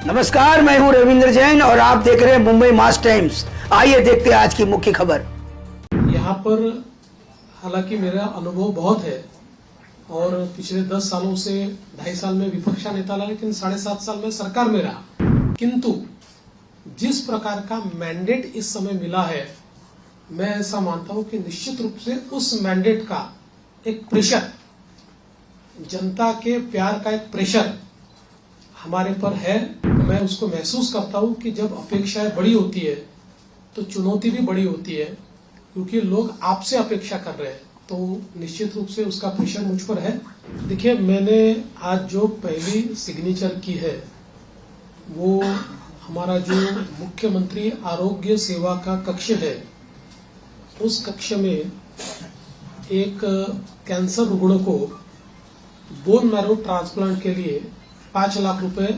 नमस्कार, मैं हूं रविंद्र जैन और आप देख रहे हैं मुंबई मास टाइम्स। आइए देखते हैं आज की मुख्य खबर। यहाँ पर हालांकि मेरा अनुभव बहुत है और पिछले 10 सालों से 2.5 साल में विपक्ष नेता रहा, लेकिन 7.5 साल में सरकार में रहा। किंतु जिस प्रकार का मैंडेट इस समय मिला है, मैं ऐसा मानता हूं कि निश्चित रूप से उस मैंडेट का एक प्रेशर, जनता के प्यार का एक प्रेशर हमारे पर है। मैं उसको महसूस करता हूं कि जब अपेक्षाएं बड़ी होती है तो चुनौती भी बड़ी होती है, क्योंकि लोग आपसे अपेक्षा कर रहे हैं, तो निश्चित रूप से उसका प्रेशर मुझ पर है। देखिए, मैंने आज जो पहली सिग्नेचर की है वो हमारा जो मुख्यमंत्री आरोग्य सेवा का कक्ष है, उस कक्ष में एक कैंसर रुग्ण को बोन मैरो ट्रांसप्लांट के लिए 5 लाख रुपए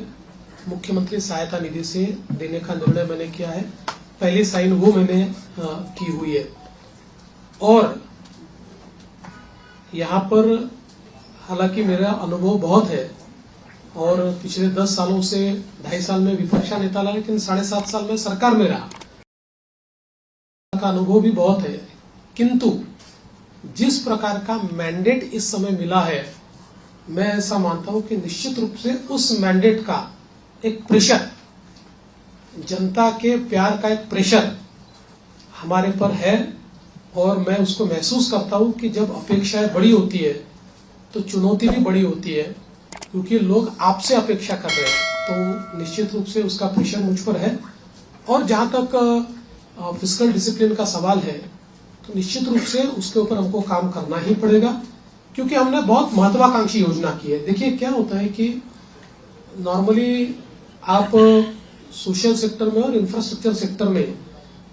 मुख्यमंत्री सहायता निधि से देने का निर्णय मैंने किया है। पहली साइन वो मैंने की हुई है। और यहाँ पर हालांकि मेरा अनुभव बहुत है और पिछले 10 सालों से 2.5 साल में विपक्ष नेता रहा, लेकिन 7.5 साल में सरकार में रहा, का अनुभव भी बहुत है। किंतु जिस प्रकार का मैंडेट इस समय मिला है, मैं ऐसा मानता हूं कि निश्चित रूप से उस मैंडेट का एक प्रेशर, जनता के प्यार का एक प्रेशर हमारे पर है। और मैं उसको महसूस करता हूं कि जब अपेक्षाएं बड़ी होती है तो चुनौती भी बड़ी होती है, क्योंकि लोग आपसे अपेक्षा कर रहे हैं, तो निश्चित रूप से उसका प्रेशर मुझ पर है। और जहां तक फिस्कल डिसिप्लिन का सवाल है, तो निश्चित रूप से उसके ऊपर हमको काम करना ही पड़ेगा, क्योंकि हमने बहुत महत्वाकांक्षी योजना की है। देखिए, क्या होता है कि नॉर्मली आप सोशल सेक्टर में और इंफ्रास्ट्रक्चर सेक्टर में,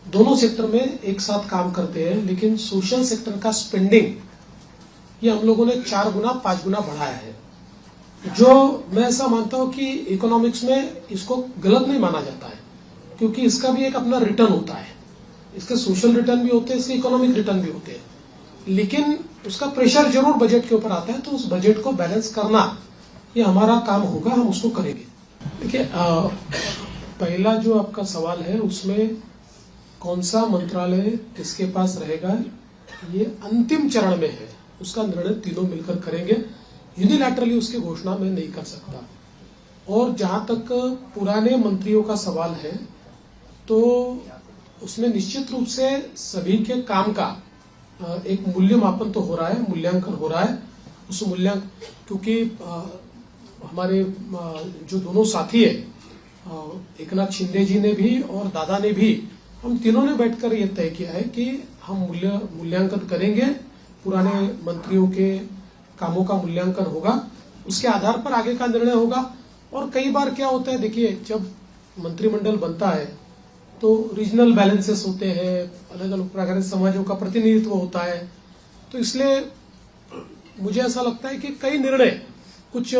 दोनों सेक्टर में एक साथ काम करते हैं, लेकिन सोशल सेक्टर का स्पेंडिंग ये हम लोगों ने 4 गुना 5 गुना बढ़ाया है, जो मैं ऐसा मानता हूं कि इकोनॉमिक्स में इसको गलत नहीं माना जाता है, क्योंकि इसका भी एक अपना रिटर्न होता है। इसके सोशल रिटर्न भी होते हैं, इसके इकोनॉमिक रिटर्न भी होते हैं, लेकिन उसका प्रेशर जरूर बजट के ऊपर आता है। तो उस बजट को बैलेंस करना ये हमारा काम होगा, हम उसको करेंगे। देखिए, पहला जो आपका सवाल है उसमें कौन सा मंत्रालय किसके पास रहेगा, ये अंतिम चरण में है, उसका निर्णय तीनों मिलकर करेंगे। यूनिलैटरली उसकी घोषणा मैं नहीं कर सकता। और जहां तक पुराने मंत्रियों का सवाल है, तो उसमें निश्चित रूप से सभी के काम का एक मूल्यमापन तो हो रहा है, मूल्यांकन हो रहा है। उस मूल्यांकन, क्योंकि हमारे जो दोनों साथी है, एकनाथ शिंदे जी ने भी और दादा ने भी, हम तीनों ने बैठकर ये तय किया है कि हम मूल्यांकन करेंगे, पुराने मंत्रियों के कामों का मूल्यांकन होगा, उसके आधार पर आगे का निर्णय होगा। और कई बार क्या होता है, देखिए, जब मंत्रिमंडल बनता है तो रीजनल बैलेंसेस होते हैं, अलग अलग प्रकार के समाजों का प्रतिनिधित्व होता है, तो इसलिए मुझे ऐसा लगता है कि कुछ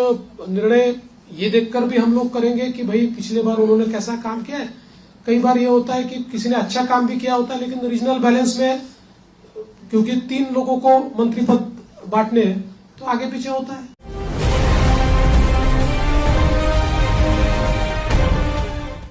निर्णय ये देखकर भी हम लोग करेंगे कि भाई पिछले बार उन्होंने कैसा काम किया है। कई बार ये होता है कि किसी ने अच्छा काम भी किया होता है, लेकिन रीजनल बैलेंस में क्योंकि 3 लोगों को मंत्री पद बांटने हैं, तो आगे पीछे होता है।